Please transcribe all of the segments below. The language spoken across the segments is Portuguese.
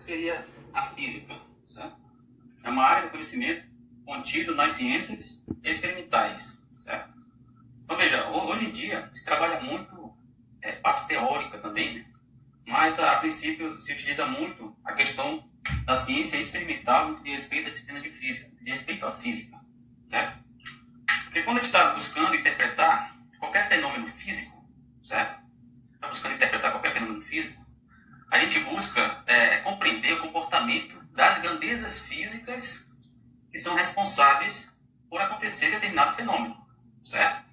seria a física, certo? É uma área de conhecimento contido nas ciências experimentais, certo? Então, veja, hoje em dia se trabalha muito parte teórica também, né? Mas a princípio se utiliza muito a questão da ciência experimental de respeito à disciplina de física, de respeito à física, certo? Porque quando a gente está buscando interpretar qualquer fenômeno físico, certo? Está buscando interpretar qualquer fenômeno físico, a gente busca compreender o comportamento das grandezas físicas que são responsáveis por acontecer determinado fenômeno, certo?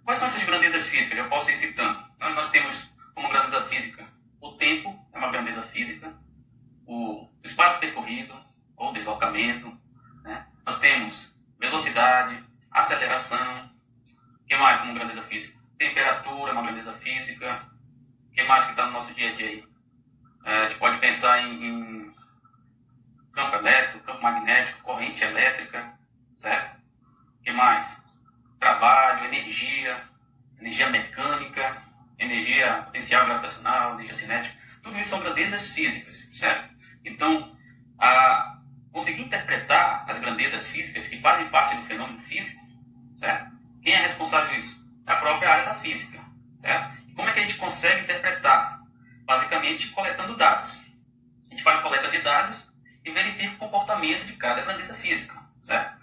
Quais são essas grandezas físicas? Eu posso ir citando. Então, nós temos como grandeza física o tempo, é uma grandeza física, o espaço percorrido, ou deslocamento, né? Nós temos velocidade, aceleração, o que mais como grandeza física? Temperatura, é uma grandeza física, o que mais que está no nosso dia a dia aí? A gente pode pensar em campo elétrico, campo magnético, corrente elétrica, certo? O que mais? Trabalho, energia mecânica, energia potencial gravitacional, energia cinética, tudo isso são grandezas físicas, certo? Então, conseguir interpretar as grandezas físicas que fazem parte do fenômeno físico, certo? Quem é responsável por isso? É a própria área da física, certo? E como é que a gente consegue interpretar? Basicamente, coletando dados. A gente faz coleta de dados e verifica o comportamento de cada grandeza física, certo?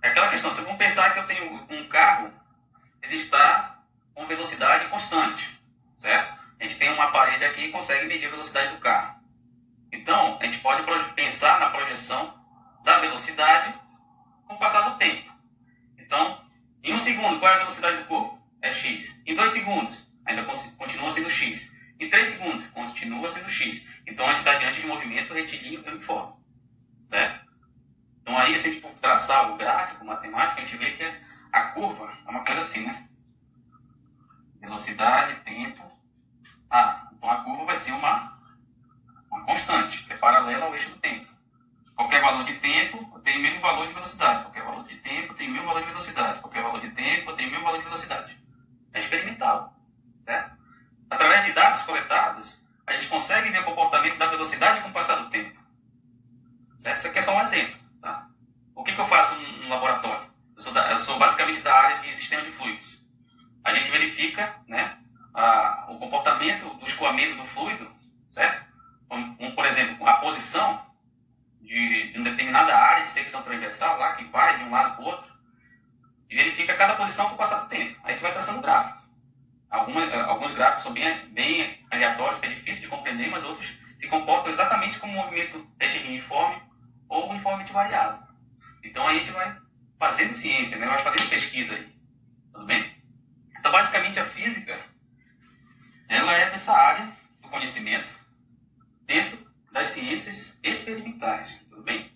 É aquela questão, se vamos pensar que eu tenho um carro, ele está com velocidade constante, certo? A gente tem uma parede aqui e consegue medir a velocidade do carro. Então, a gente pode pensar na projeção da velocidade com o passar do tempo. Então, em 1 segundo, qual é a velocidade do corpo? É x. Em 2 segundos, ainda continua sendo x. Em 3 segundos, continua sendo x. Então, a gente está diante de um movimento retilíneo uniforme, certo? Então, aí, se a gente for traçar o gráfico matemático, a gente vê que a curva é uma coisa assim, né? Velocidade, tempo. Então a curva vai ser uma constante, que é paralela ao eixo do tempo. Qualquer valor de tempo tem o mesmo valor de velocidade. Qualquer valor de tempo tem o mesmo valor de velocidade. Qualquer valor de tempo tem o mesmo valor de velocidade. É experimental, certo? Através de dados coletados, a gente consegue ver o comportamento da velocidade com o passar do tempo. Certo? Isso aqui é só um exemplo. Tá? O que eu faço no laboratório? Eu sou basicamente da área de sistema de fluidos. A gente verifica, né, o comportamento do escoamento do fluido, certo? Por exemplo, a posição de uma determinada área de secção transversal, lá que vai de um lado para o outro, e verifica cada posição com o passar do tempo. Aí a gente vai traçando gráfico. Alguns gráficos são bem aleatórios, que é difícil de compreender, mas outros se comportam exatamente como um movimento retilíneo uniforme ou uniformemente variável. Então aí a gente vai fazendo ciência, né? Vai fazendo pesquisa aí. Tudo bem? Então, basicamente, a física, ela é dessa área do conhecimento dentro das ciências experimentais, tudo bem?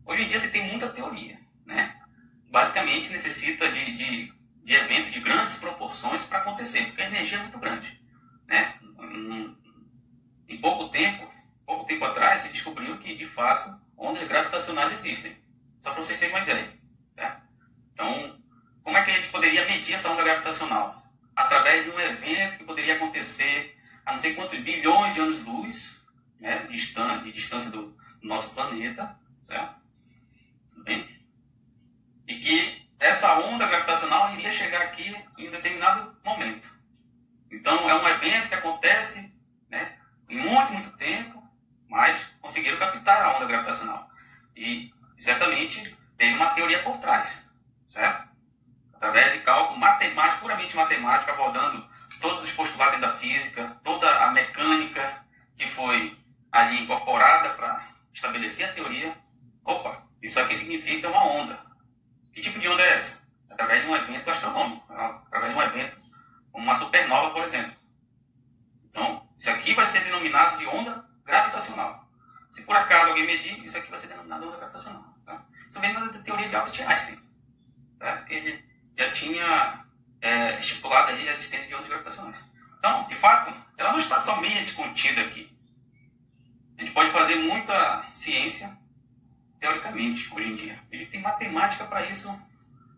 Hoje em dia se tem muita teoria, né? Basicamente, necessita de eventos de grandes proporções para acontecer, porque a energia é muito grande, né? Em pouco tempo atrás, se descobriu que, de fato, ondas gravitacionais existem. Só para vocês terem uma ideia, certo? Então, como é que a gente poderia medir essa onda gravitacional? Através de um evento que poderia acontecer a não sei quantos bilhões de anos-luz, né, de distância do nosso planeta, certo? Tudo bem? E que essa onda gravitacional iria chegar aqui em um determinado momento. Então, é um evento que acontece, né, em muito tempo, mas conseguiram captar a onda gravitacional. E, certamente, tem uma teoria por trás, certo? Através de cálculo matemático, puramente matemático, abordando todos os postulados da física, toda a mecânica que foi ali incorporada para estabelecer a teoria. Opa, isso aqui significa uma onda. Que tipo de onda é essa? Através de um evento astronômico, através de um evento como uma supernova, por exemplo. Então, isso aqui vai ser denominado de onda gravitacional. Se por acaso alguém medir, isso aqui vai ser denominado onda gravitacional. Tá? Isso vem da teoria de Albert Einstein, tá? Porque ele já tinha estipulado aí a existência de ondas gravitacionais. Então, de fato, ela não está somente contida aqui. A gente pode fazer muita ciência teoricamente, hoje em dia. E tem matemática para isso,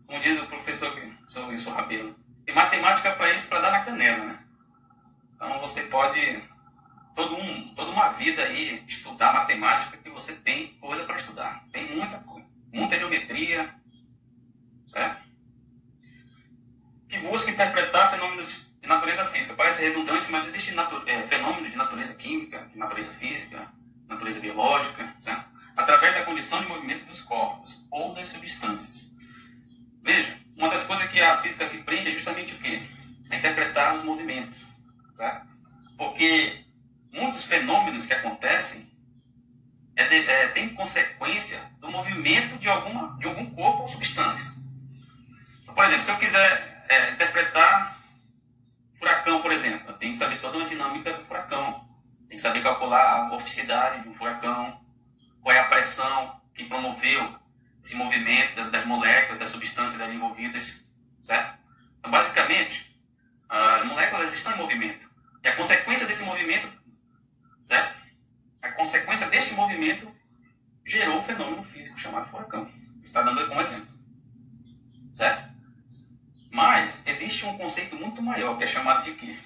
como diz o professor Wilson Rabelo. Tem matemática para isso para dar na canela, né? Então, você pode toda uma vida aí estudar matemática que você tem coisa para estudar. Tem muita coisa. Muita geometria, certo? Que busca interpretar fenômenos de natureza física. Parece redundante, mas existe fenômenos de natureza química, de natureza física, natureza biológica, certo? Através da condição de movimento dos corpos ou das substâncias. Veja, uma das coisas que a física se prende é justamente o quê? A interpretar os movimentos. Certo? Porque muitos fenômenos que acontecem têm consequência do movimento de algum corpo ou substância. Então, por exemplo, se eu quiser interpretar furacão, por exemplo, eu tenho que saber toda uma dinâmica do furacão. Tem que saber calcular a vorticidade de um furacão, qual é a pressão que promoveu esse movimento das moléculas, das substâncias ali envolvidas. Certo? Então, basicamente, as moléculas estão em movimento. E a consequência desse movimento, certo? A consequência deste movimento gerou um fenômeno físico chamado furacão. Está dando como exemplo. Certo? Mas existe um conceito muito maior, que é chamado de quê?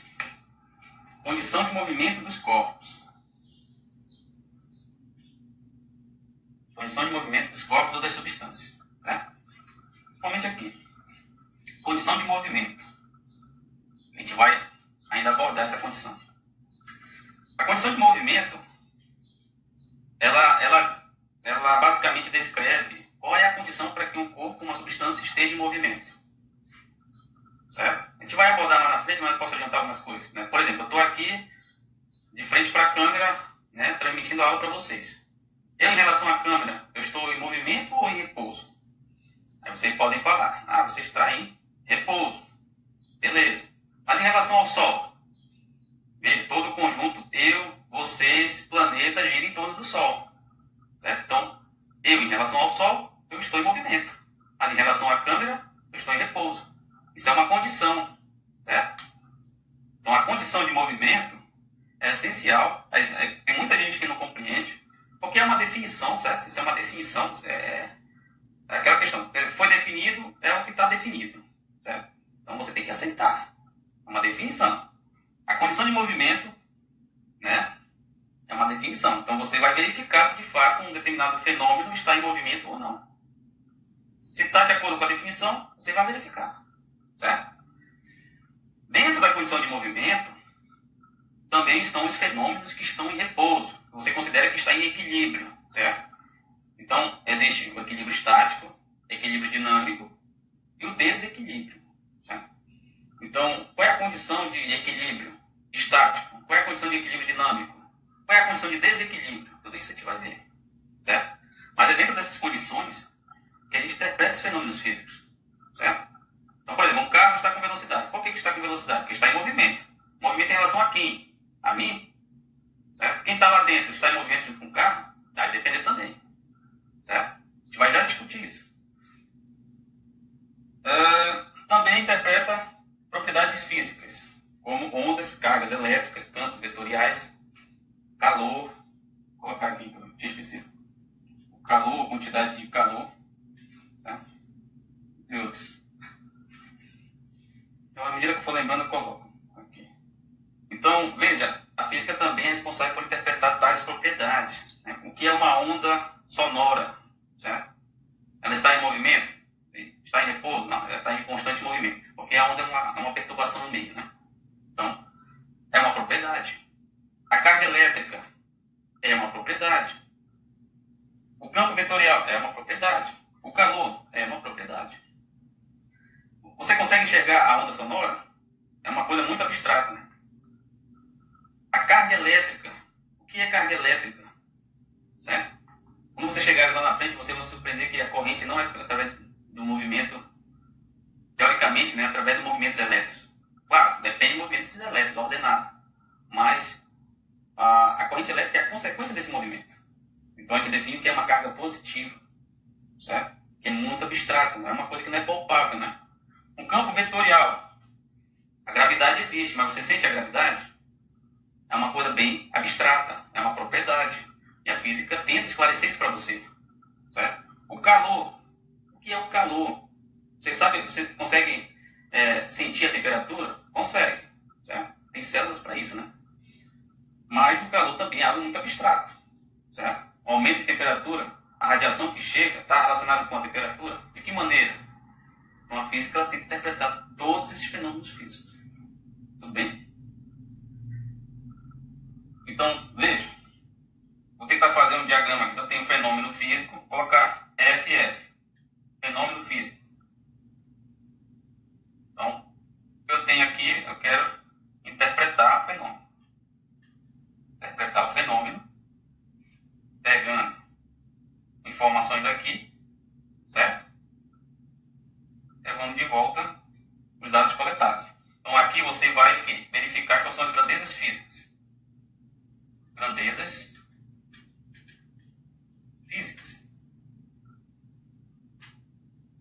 Condição de movimento dos corpos. Condição de movimento dos corpos ou das substâncias. Certo? Principalmente aqui. Condição de movimento. A gente vai ainda abordar essa condição. A condição de movimento, ela basicamente descreve qual é a condição para que um corpo, uma substância, esteja em movimento. Certo? A gente vai abordar lá na frente, mas eu posso adiantar algumas coisas. Né? Por exemplo, eu estou aqui de frente para a câmera, né, transmitindo a aula para vocês. Eu, em relação à câmera, eu estou em movimento ou em repouso? Aí vocês podem falar, você está em repouso. Beleza. Mas em relação ao Sol, veja, todo o conjunto, eu, vocês, planeta, gira em torno do Sol. Certo? Então, eu, em relação ao Sol, eu estou em movimento. Mas em relação à câmera, eu estou em repouso. Isso é uma condição. Certo? Então, a condição de movimento é essencial. Tem muita gente que não compreende, porque é uma definição, certo? Isso é uma definição. É aquela questão. Foi definido, é o que está definido. Certo? Então, você tem que aceitar. É uma definição. A condição de movimento, né, é uma definição. Então, você vai verificar se, de fato, um determinado fenômeno está em movimento ou não. Se está de acordo com a definição, você vai verificar. Certo? Dentro da condição de movimento, também estão os fenômenos que estão em repouso. Você considera que está em equilíbrio. Certo? Então, existe o equilíbrio estático, equilíbrio dinâmico e o desequilíbrio. Certo? Então, qual é a condição de equilíbrio estático? Qual é a condição de equilíbrio dinâmico? Qual é a condição de desequilíbrio? Tudo isso a gente vai ver. Certo? Mas é dentro dessas condições que a gente interpreta os fenômenos físicos. Certo? Então, por exemplo, um carro está com velocidade. Por que está com velocidade? Porque está em movimento. Movimento em relação a quem? A mim? Certo? Quem está lá dentro está em movimento junto com o carro? Vai depender também. Certo? A gente vai já discutir isso. Também interpreta propriedades físicas, como ondas, cargas elétricas, campos vetoriais, calor, vou colocar aqui para eu específico, o calor, quantidade de calor, tá? E outros. Então, à medida que eu for lembrando, eu coloco aqui. Então, veja, a física também é responsável por interpretar tais propriedades. Né? O que é uma onda sonora? Certo? Ela está em movimento? Está em repouso? Não, ela está em constante movimento. Porque a onda é uma perturbação no meio, né? Então, é uma propriedade. A carga elétrica é uma propriedade. O campo vetorial é uma propriedade. O calor é uma propriedade. Você consegue enxergar a onda sonora? É uma coisa muito abstrata, né? A carga elétrica. O que é carga elétrica? Certo? Quando você chegar lá na frente, você vai se surpreender que a corrente não é através do movimento, teoricamente, né, através de movimentos elétricos. Claro, depende de movimentos elétricos ordenados. Mas a corrente elétrica é a consequência desse movimento. Então a gente define que é uma carga positiva. Certo? Que é muito abstrato, é uma coisa que não é palpável, né? Um campo vetorial. A gravidade existe, mas você sente a gravidade? É uma coisa bem abstrata, é uma propriedade. E a física tenta esclarecer isso para você. Certo? O calor. O que é o calor? Você sabe, você consegue sentir a temperatura? Consegue. Certo? Tem células para isso, né? Mas o calor também é algo muito abstrato, certo? O aumento de temperatura, a radiação que chega, está relacionada com a temperatura? De que maneira? Então, a física ela tenta interpretar todos esses fenômenos físicos. Tudo bem? Então, veja. Vou tentar fazer um diagrama aqui. Se eu tenho um fenômeno físico, colocar FF. Fenômeno físico. Então, o que eu tenho aqui, eu quero interpretar o fenômeno. Interpretar o fenômeno, pegando informações daqui, certo? Pegando de volta os dados coletados. Então, aqui você vai verificar quais são as grandezas físicas. Grandezas físicas.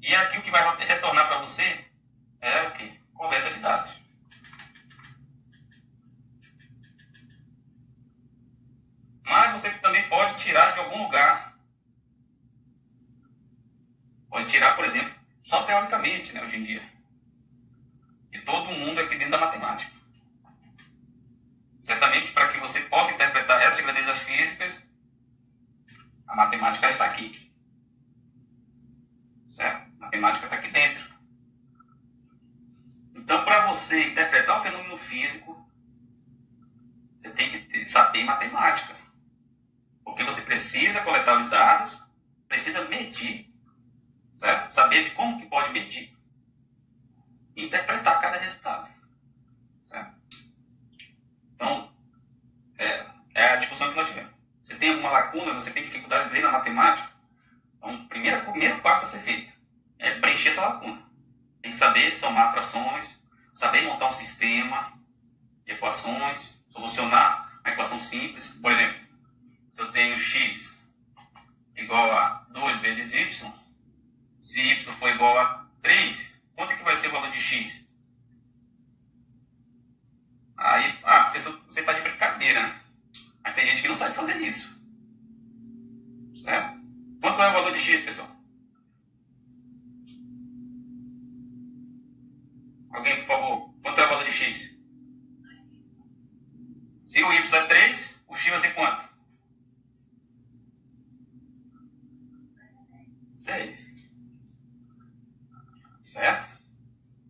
E aqui o que vai retornar para você é o quê? Coleta de dados. Mas você também pode tirar de algum lugar. Pode tirar, por exemplo, só teoricamente, né, hoje em dia. De todo mundo aqui dentro da matemática. Certamente, para que você possa interpretar essas grandezas físicas, a matemática está aqui. Certo? A matemática está aqui dentro. Então, para você interpretar um fenômeno físico, você tem que saber matemática. Porque você precisa coletar os dados, precisa medir, certo? Saber de como que pode medir e interpretar cada resultado. Certo? Então, é a discussão que nós tivemos. Você tem alguma lacuna, você tem dificuldade de ler na matemática, então o primeiro passo a ser feito é preencher essa lacuna. Tem que saber somar frações, saber montar um sistema de equações, solucionar uma equação simples. Por exemplo, se eu tenho x igual a 2 vezes y, se y for igual a 3, quanto é que vai ser o valor de x? Aí, professor, você está de brincadeira, né? Mas tem gente que não sabe fazer isso. Certo? Quanto é o valor de x, pessoal? Alguém, por favor. Quanto é o valor de x? Se o y é 3, o x vai ser quanto? 6. Certo?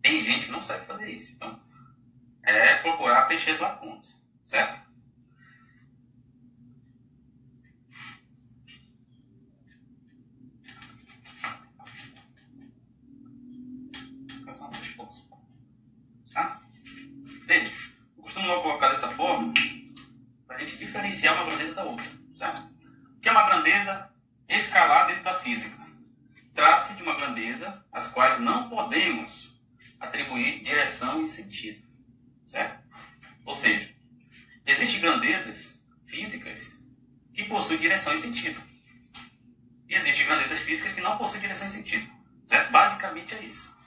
Tem gente que não sabe fazer isso. Então, é procurar preencher as lacunas. Certo? Tá? Veja, eu costumo logo colocar dessa forma para a gente diferenciar uma grandeza da outra. Certo? O que é uma grandeza escalar dentro da física? Trata-se de uma grandeza às quais não podemos atribuir direção e sentido. Certo? Ou seja, existem grandezas físicas que possuem direção e sentido. E existem grandezas físicas que não possuem direção e sentido. Certo? Basicamente é isso.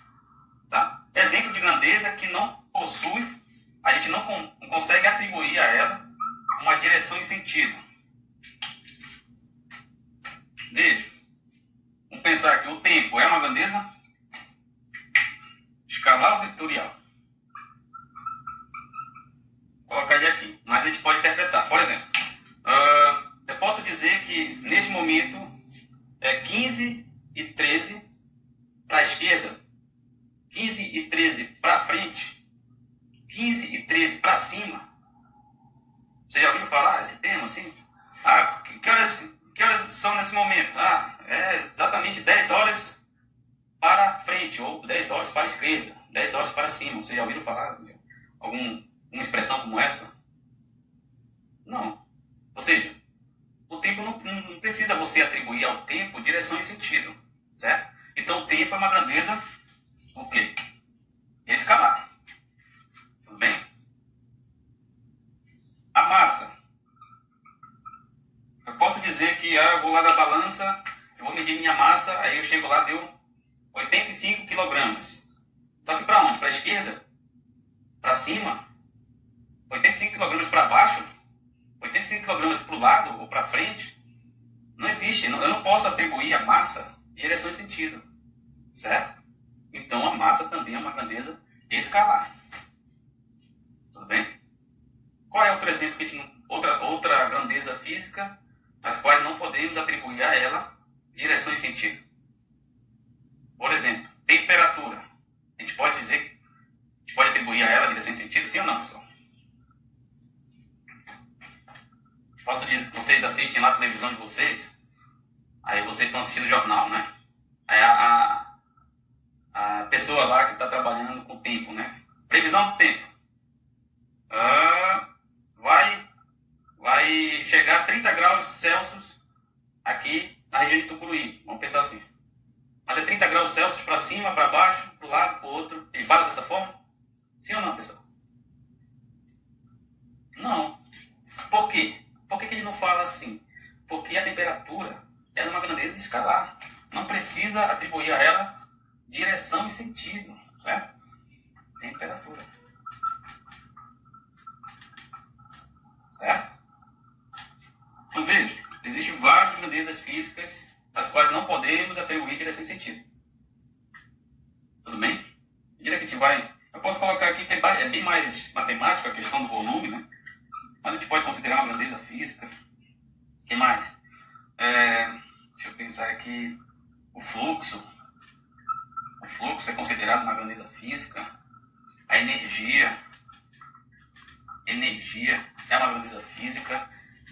Tá? Exemplo de grandeza que não possui, a gente não consegue atribuir a ela uma direção e sentido. Veja, vamos pensar que o tempo é uma grandeza escalar ou vetorial. Vou colocar ele aqui, mas a gente pode interpretar. Por exemplo, eu posso dizer que neste momento é 15 e 13 para a esquerda, 15 e 13 para frente, 15 e 13 para cima. Você já ouviu falar esse termo assim? Que horas são nesse momento? É exatamente 10 horas para frente, ou 10 horas para a esquerda, 10 horas para cima. Você já ouviu falar alguma expressão como essa? Não. Ou seja, o tempo não precisa você atribuir ao tempo direção e sentido, certo? Então o tempo é uma grandeza, o quê? Escalar. Tudo bem? A massa. Eu posso dizer que eu vou lá da balança, eu vou medir minha massa, aí eu chego lá, deu 85 quilogramas. Só que para onde? Para a esquerda? Para cima? 85 quilogramas para baixo? 85 quilogramas para o lado ou para frente? Não existe. Eu não posso atribuir a massa direção e sentido. Certo? Então a massa também é uma grandeza escalar. Tudo bem? Qual é outro exemplo que a gente não outra grandeza física, as quais não podemos atribuir a ela direção e sentido. Por exemplo, temperatura. A gente pode atribuir a ela direção e sentido, sim ou não, pessoal? Posso dizer, vocês assistem lá a televisão de vocês, aí vocês estão assistindo o jornal, né? Aí a pessoa lá que está trabalhando com o tempo, né? Previsão do tempo. Vai chegar a 30 graus Celsius aqui na região de Tucuruí. Vamos pensar assim. Mas é 30 graus Celsius para cima, para baixo, para o lado, para o outro. Ele fala dessa forma? Sim ou não, pessoal? Não. Por quê? Por que ele não fala assim? Porque a temperatura é uma grandeza escalar. Não precisa atribuir a ela direção e sentido, certo? Temperatura. Certo? Então veja, existem várias grandezas físicas as quais não podemos atribuir direção e sentido. Tudo bem? À medida que a gente vai... Eu posso colocar aqui que é bem mais matemática a questão do volume, né? Mas a gente pode considerar uma grandeza física. O que mais? Deixa eu pensar aqui. O fluxo. O fluxo é considerado uma grandeza física. A energia. Energia é uma grandeza física.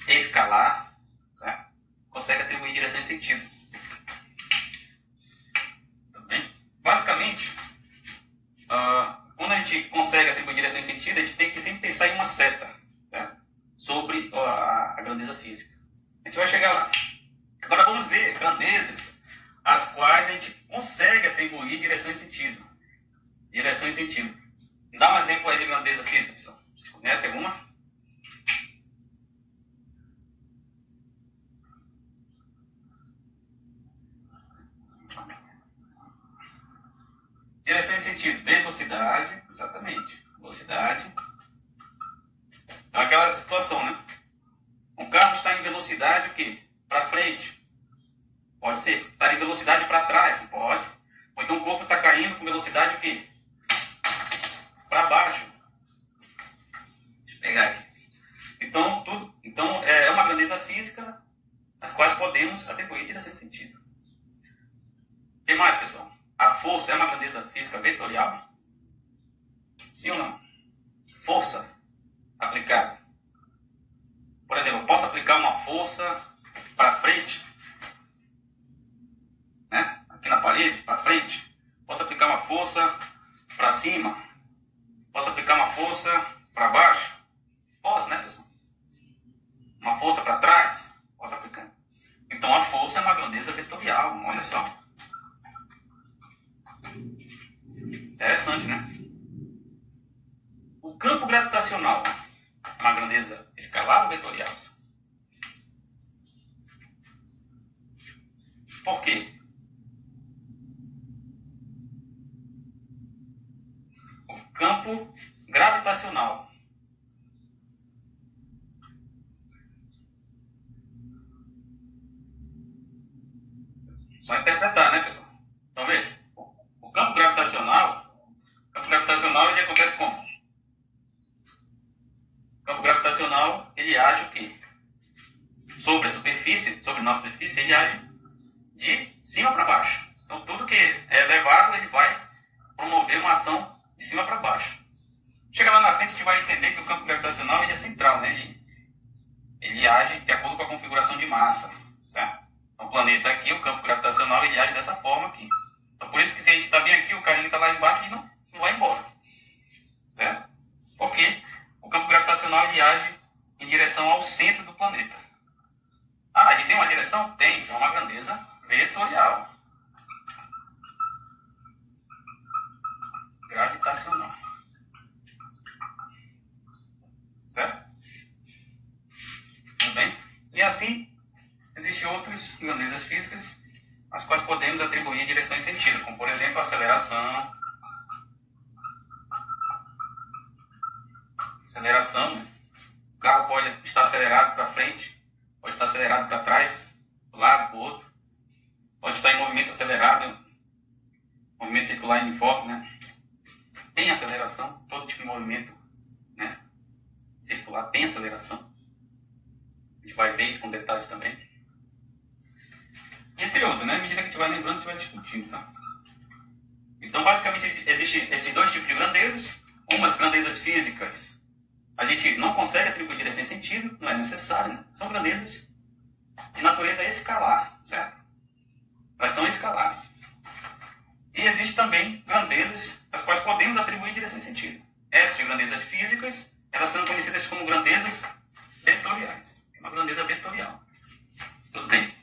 Escalar. Certo? Consegue atribuir direção e sentido. Tudo bem? Basicamente, quando a gente consegue atribuir direção e sentido, a gente tem que sempre pensar em uma seta, certo? Sobre a grandeza física. A gente vai chegar lá. Agora vamos ver grandezas as quais a gente consegue atribuir direção e sentido. Direção e sentido. Dá um exemplo aí de grandeza física, pessoal. Vocês conhecem alguma? Direção e sentido. Velocidade, exatamente. Velocidade. Então, aquela situação, né? Um carro está em velocidade o quê? Para frente. Pode ser. Está em velocidade para trás. Pode. Ou então o corpo está caindo com velocidade o quê? Para baixo. Deixa eu pegar aqui. Então é uma grandeza física as quais podemos atribuir direção e sentido. O que mais, pessoal? A força é uma grandeza física vetorial? Sim ou não? Força aplicada. Por exemplo, eu posso aplicar uma força para frente, né? Aqui na parede, para frente. Posso aplicar uma força para cima. Posso aplicar uma força para baixo. Posso, né, pessoal? Uma força para trás. Posso aplicar. Então a força é uma grandeza vetorial. Olha só. Interessante, né? O campo gravitacional é uma grandeza escalar ou vetorial? Por quê? O campo gravitacional. Só interpretar, né, pessoal? Então veja. O campo gravitacional ele acontece como? O campo gravitacional ele age o quê? Sobre a superfície, sobre a nossa superfície, ele age de cima para baixo. Então tudo que é elevado ele vai promover uma ação de cima para baixo. Chega lá na frente a gente vai entender que o campo gravitacional ele é central, né? Ele age de acordo com a configuração de massa, certo? Então, o planeta aqui, o campo gravitacional ele age dessa forma aqui. Então por isso que se a gente está bem aqui, o carinho está lá embaixo e não vai embora, certo? Porque o campo gravitacional ele age em direção ao centro do planeta. Ah, ele tem uma direção? Tem, então é uma grandeza vetorial. Gravitacional. Certo? Tudo bem? E assim, existem outras grandezas físicas as quais podemos atribuir direção e sentido, como por exemplo a aceleração. Aceleração, né? O carro pode estar acelerado para frente, pode estar acelerado para trás, do lado, para o outro. Pode estar em movimento acelerado, movimento circular uniforme, né? Tem aceleração, todo tipo de movimento, né? Circular tem aceleração. A gente vai ver isso com detalhes também. Entre outros, né? À medida que a gente vai lembrando, a gente vai discutindo, tá? Então, basicamente, existem esses dois tipos de grandezas. Umas grandezas físicas, a gente não consegue atribuir direção e sentido, não é necessário, né? São grandezas de natureza escalar, certo? Elas são escalares. E existem também grandezas às quais podemos atribuir direção e sentido. Essas grandezas físicas, elas são conhecidas como grandezas vetoriais. Uma grandeza vetorial. Tudo bem?